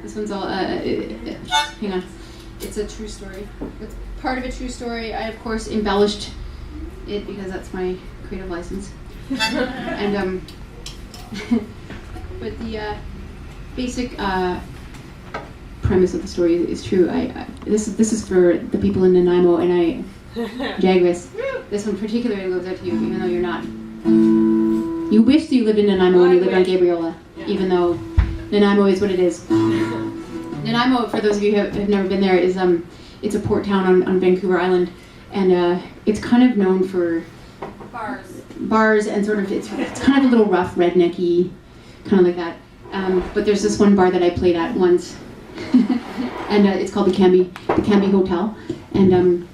This one's all, hang on. It's a true story. It's part of a true story. I, of course, embellished it because that's my creative license. And, but the basic premise of the story is true. This is for the people in Nanaimo, and Jagris, this one particularly goes out to you, even though you're not. You wish that you lived in Nanaimo when you lived on Gabriola, even though Nanaimo is what it is. Nanaimo, for those of you who have never been there, is it's a port town on Vancouver Island, and it's kind of known for bars and sort of it's kind of a little rough, rednecky, kind of like that. But there's this one bar that I played at once, and it's called the Canby Hotel, and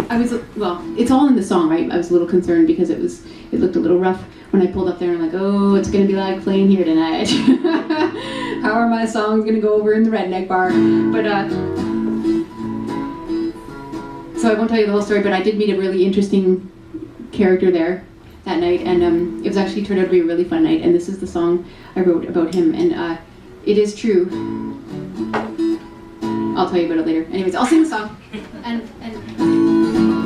I was, well, it's all in the song, right? I was a little concerned because it looked a little rough when I pulled up there, and I'm like, oh, it's gonna be like playing here tonight. How are my songs gonna go over in the redneck bar? But so I won't tell you the whole story, but I did meet a really interesting character there that night, and it was actually turned out to be a really fun night, and this is the song I wrote about him, and it is true. I'll tell you about it later. Anyways, I'll sing the song, and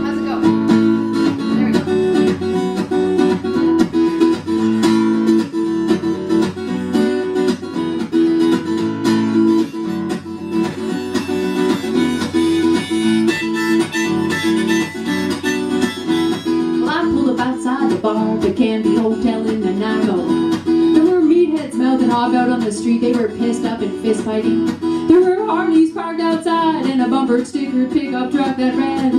how's it go? There we go. Well, I pulled up outside the bar, the Canby Hotel in Nanaimo. There were meatheads mouthing off out on the street. They were pissed up and fist fighting. There were Harleys parked outside and a bumper sticker pickup truck that read,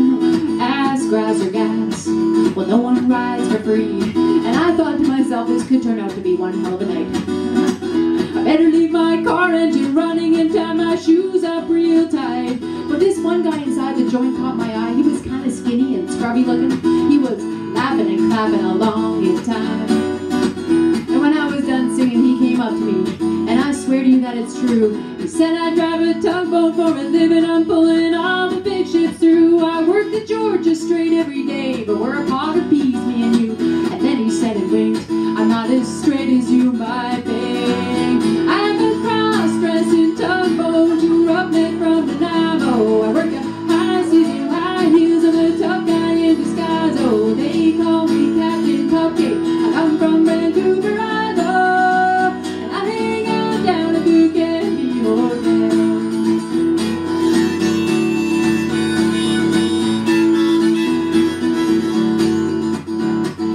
ass, grass, or gas. Well, no one rides for free. And I thought to myself, this could turn out to be one hell of a night. I better leave my car engine running and tie my shoes up real tight. But this one guy inside the joint caught my eye. He was kind of skinny and scrubby looking. He was laughing and clapping along in time. And when I was done singing, he came up to me, and I swear to you that it's true. He said, I drive a tugboat for a living, I'm pulling all the big ships through. I work the Georgia Strait every day, but we're a pot of peas, me and you. And then he said and winked, I'm not as straight as you might think. I'm a cross-dressing tugboat, roughneck from Nanaimo. I work a high seas and high heels, I'm a tough guy in disguise. Oh, they call me Captain Cupcake. I come from Vancouver Island, and I hang out down at the Canby Hotel.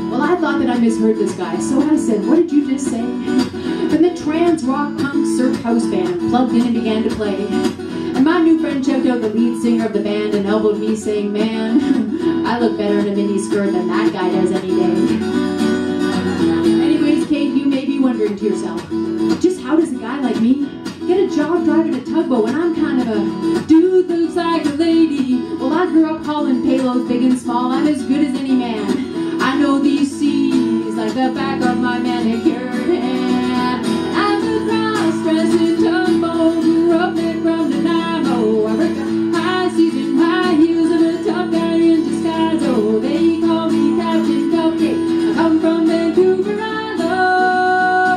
Well, I thought that I misheard this guy, so I said, what did you just say? Then the trans rock punk surf house band plugged in and began to play. And my new friend checked out the lead singer of the band and elbowed me, saying, man, I look better in a mini skirt than that guy does any day. Anyways, Kate, you may be wondering to yourself, just how does a guy like me get a job driving a tugboat when I'm kind of a dude that looks like a lady? Well, I grew up hauling payloads big and small. I'm as good as any man. I know these seas like the back of my manicured hand. I'm a cross-dressing tugboat, roughneck from Nanaimo. I work the high seas and high heels, I'm a tough guy in disguise. Oh, they call me Captain Cupcake. I come from Vancouver Island,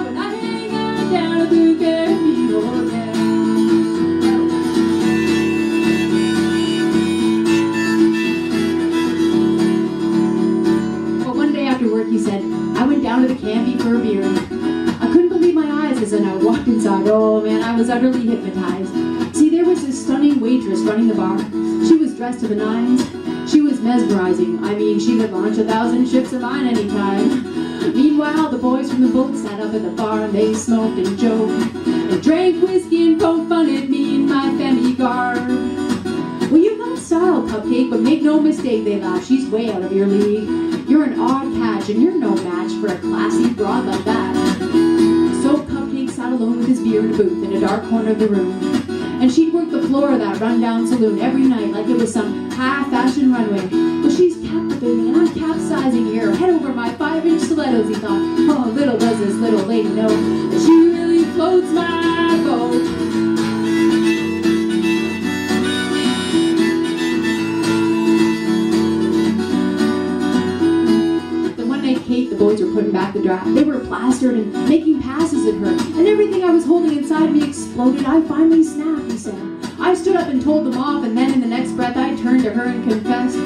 and I hang out down at the Canby Hotel. Well, one day after work, he said, I went down to the Canby for a beer. I couldn't believe my eyes as I walked inside. Oh man, I was utterly hypnotized. See, there was this stunning waitress running the bar. She was dressed to the nines. She was mesmerizing. I mean, she could launch 1,000 ships of mine anytime. Meanwhile, the boys from the boat sat up at the bar and they smoked and joked and drank whiskey and poked fun at me in my Femme garb. Well, you've got style, Cupcake, but make no mistake, they laugh, she's way out of your league. You're an odd catch, and you're no match for a classy broad like that. So Cupcake sat alone with his beer in a booth in a dark corner of the room. And she'd work the floor of that rundown saloon every night like it was some high-fashion runway. Well, she's captivating, and I'm capsizing here. Head over my 5-inch stilettos, he thought. Oh, little does this little lady know that she really floats my boat. Then one night, Kate, the boys were putting back the draft. They were plastered and making passes at her. And everything I was holding inside me exploded. I finally snapped, he said. I stood up and told them off, and then in the next breath I turned to her and confessed,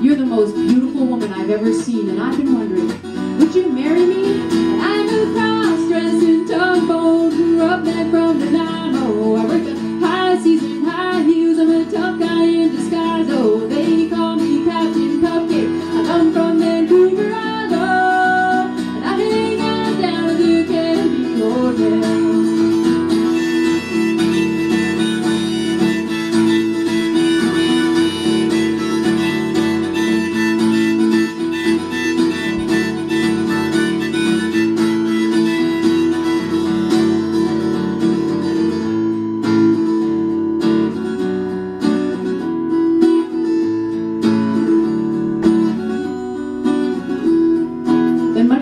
"You're the most beautiful woman I've ever seen, and I've been wondering, would you marry me?" And I'm a cross-dressing tugboat, grew up there from the Navajo. I worked the high seas and high heels, I'm a tough guy in disguise. Oh, they call me Captain Cupcake. I come from Vancouver, Island, and I hang out down at the Canby Hotel.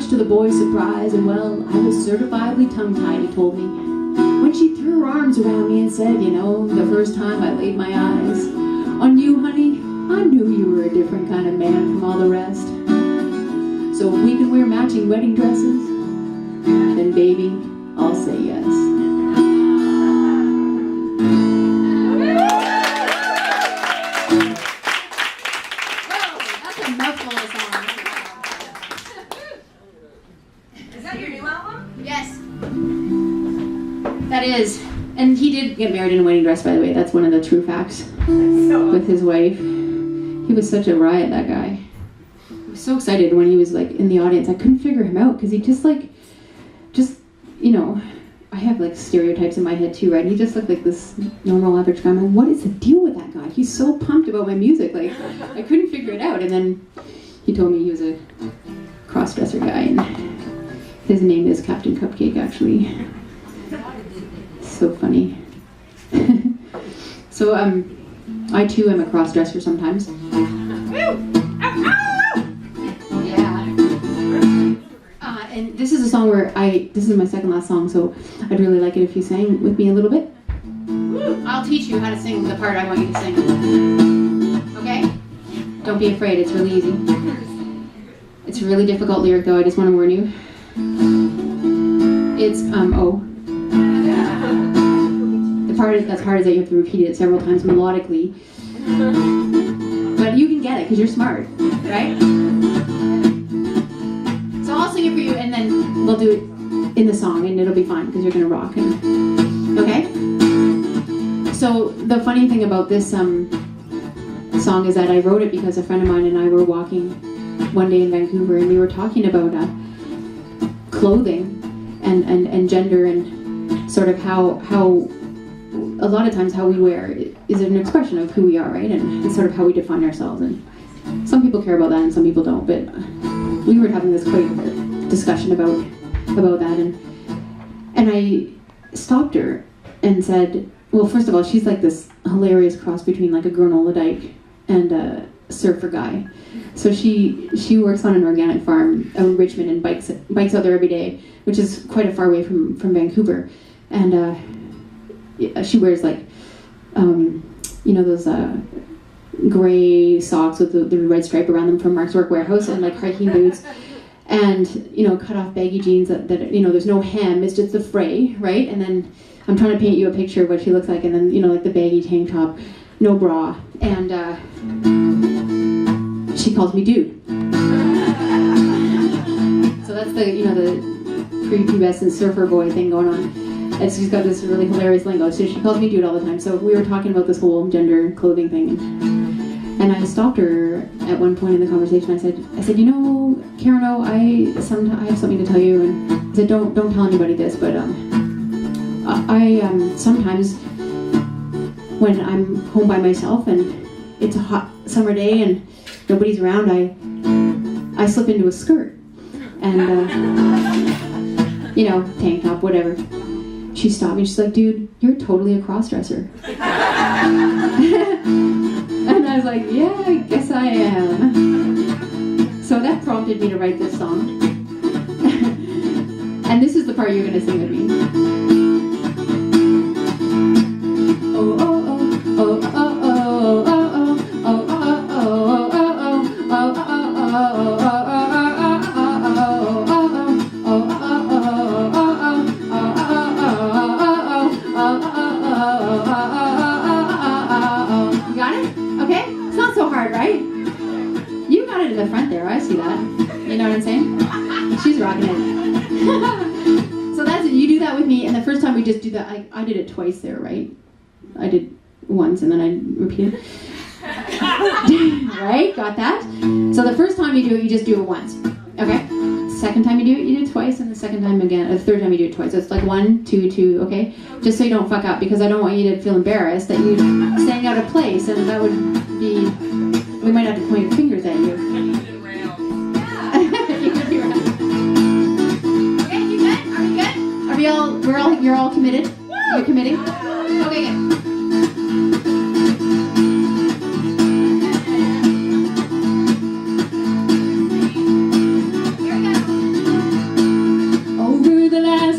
To the boy's surprise, and well, I was certifiably tongue-tied, he told me. When she threw her arms around me and said, "You know, the first time I laid my eyes on you, honey, I knew you were a different kind of man from all the rest. So if we can wear matching wedding dresses, then baby, I'll say yes." That is, and he did get married in a wedding dress, by the way. That's one of the true facts with his wife. He was such a riot, that guy. I was so excited when he was like in the audience. I couldn't figure him out because he just you know, I have like stereotypes in my head too, right? And he just looked like this normal average guy. I'm like, what is the deal with that guy? He's so pumped about my music. Like, I couldn't figure it out. And then he told me he was a cross-dresser guy, and his name is Captain Cupcake, actually. So funny. So I too am a cross-dresser sometimes. Yeah. And this is a song where this is my second last song, so I'd really like it if you sang with me a little bit. I'll teach you how to sing the part I want you to sing. Okay? Don't be afraid, it's really easy. It's a really difficult lyric though, I just want to warn you. It's oh. The part that's hard is that you have to repeat it several times melodically. But you can get it because you're smart, right? So I'll sing it for you and then we'll do it in the song and it'll be fine because you're gonna rock. Okay? So the funny thing about this song is that I wrote it because a friend of mine and I were walking one day in Vancouver and we were talking about clothing and gender and sort of how a lot of times how we wear is an expression of who we are, right? And it's sort of how we define ourselves. And some people care about that and some people don't. But we were having this quite discussion about that, and I stopped her and said, well, first of all, she's like this hilarious cross between like a granola dyke and a surfer guy. So she works on an organic farm out in Richmond and bikes out there every day, which is quite a far away from Vancouver. And she wears like, you know, those gray socks with the red stripe around them from Mark's Work Warehouse and like hiking boots. And, you know, cut off baggy jeans that, you know, there's no hem, it's just the fray, right? And then I'm trying to paint you a picture of what she looks like, and then, you know, like the baggy tank top, no bra. And she calls me dude. So that's the, you know, the prepubescent surfer boy thing going on. And she's got this really hilarious lingo, so she calls me dude all the time. So we were talking about this whole gender clothing thing, and I stopped her at one point in the conversation. I said, you know, Karen-O, I have something to tell you. And I said, don't tell anybody this, but I sometimes when I'm home by myself and it's a hot summer day and nobody's around, I slip into a skirt and you know, tank top, whatever. She stopped me. She's like, dude, you're totally a cross-dresser. And I was like, yeah, I guess I am. So that prompted me to write this song. And this is the part you're going to sing with me. Oh, oh, oh, oh, oh, oh, oh, oh, oh, oh, oh, oh, with me, and the first time we just do that, I did it twice there, right? I did once, and then I repeated. Right? Got that? So the first time you do it, you just do it once. Okay? Second time you do it twice, and the second time again, the third time you do it twice. So it's like 1, 2, 2, okay? Just so you don't fuck up, because I don't want you to feel embarrassed that you sang out of place, and that would be, we might have to point fingers at you. Okay, you good? Are we good? Are we all, you're all committed? You're committing? Okay, good.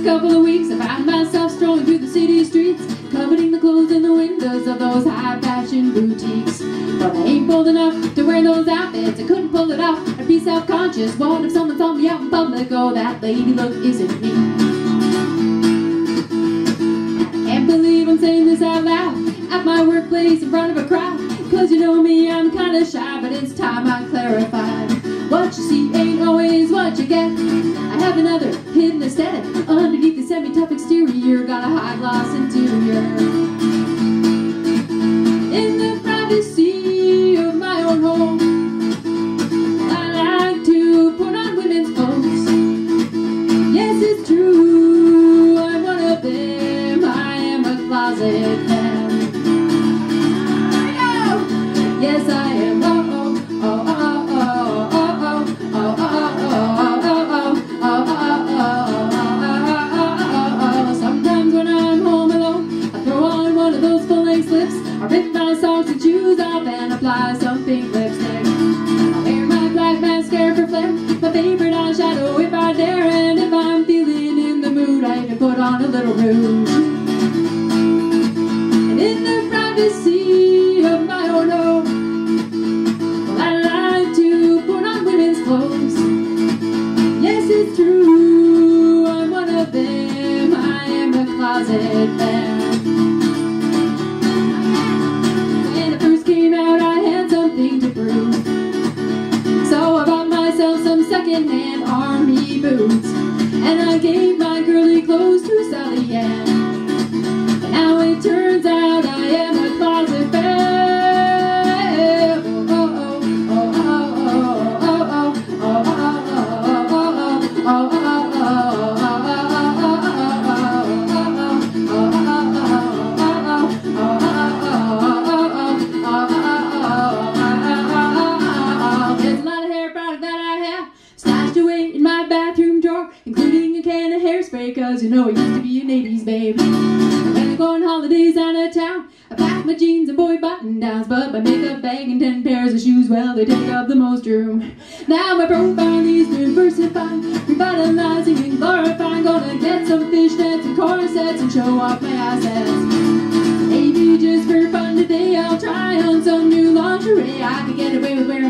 Couple of weeks, I found myself strolling through the city streets, coveting the clothes in the windows of those high-fashion boutiques. But I ain't bold enough to wear those outfits. I couldn't pull it off. I'd be self-conscious. What if someone saw me out in public? Oh, that lady look isn't me. I can't believe I'm saying this out loud at my workplace in front of a crowd. 'Cause you know me, I'm kinda shy, but it's time I clarified. What you see ain't always what you get. I have another hidden aesthetic underneath the semi-tough exterior. Got a high-gloss interior. In the privacy of my own home, I like to put on women's clothes. Yes, it's true, I'm one of them. I am a closet femme. Yes, I am. Oh, oh, oh, oh, oh, oh, oh, oh, oh. Sometimes when I'm home alone, I throw on one of those full-length slips. I rip my socks and shoes off and apply some pink lipstick. I wear my black mascara for flair, my favorite eyeshadow if I dare. And if I'm feeling in the mood, I even put on a little rouge. And in the privacy of my own home, well, I like to put on women's clothes. Yes, it's true, I'm one of them. I am a closet femme. When it first came out, I had something to prove. So I bought myself some second-hand army boots, and I gave my girly clothes to Sally Ann. But now it turns out I am a closet femme. Oh, oh, oh, oh, oh, oh, oh, oh, oh, there's a lot of hair product that I have stashed away in my bathroom drawer, including a can of hairspray, 'cause you know I used to be an 80s babe. When I go on holidays out of town, I pack my jeans and boy button-downs, but my makeup bag and 10 pairs of shoes, well, they take up the most room. Now my profile needs diversifying, revitalizing and glorifying. Gonna get some fishnets and corsets and show off my assets. Maybe just for fun today, I'll try on some new lingerie. I could get away with wearing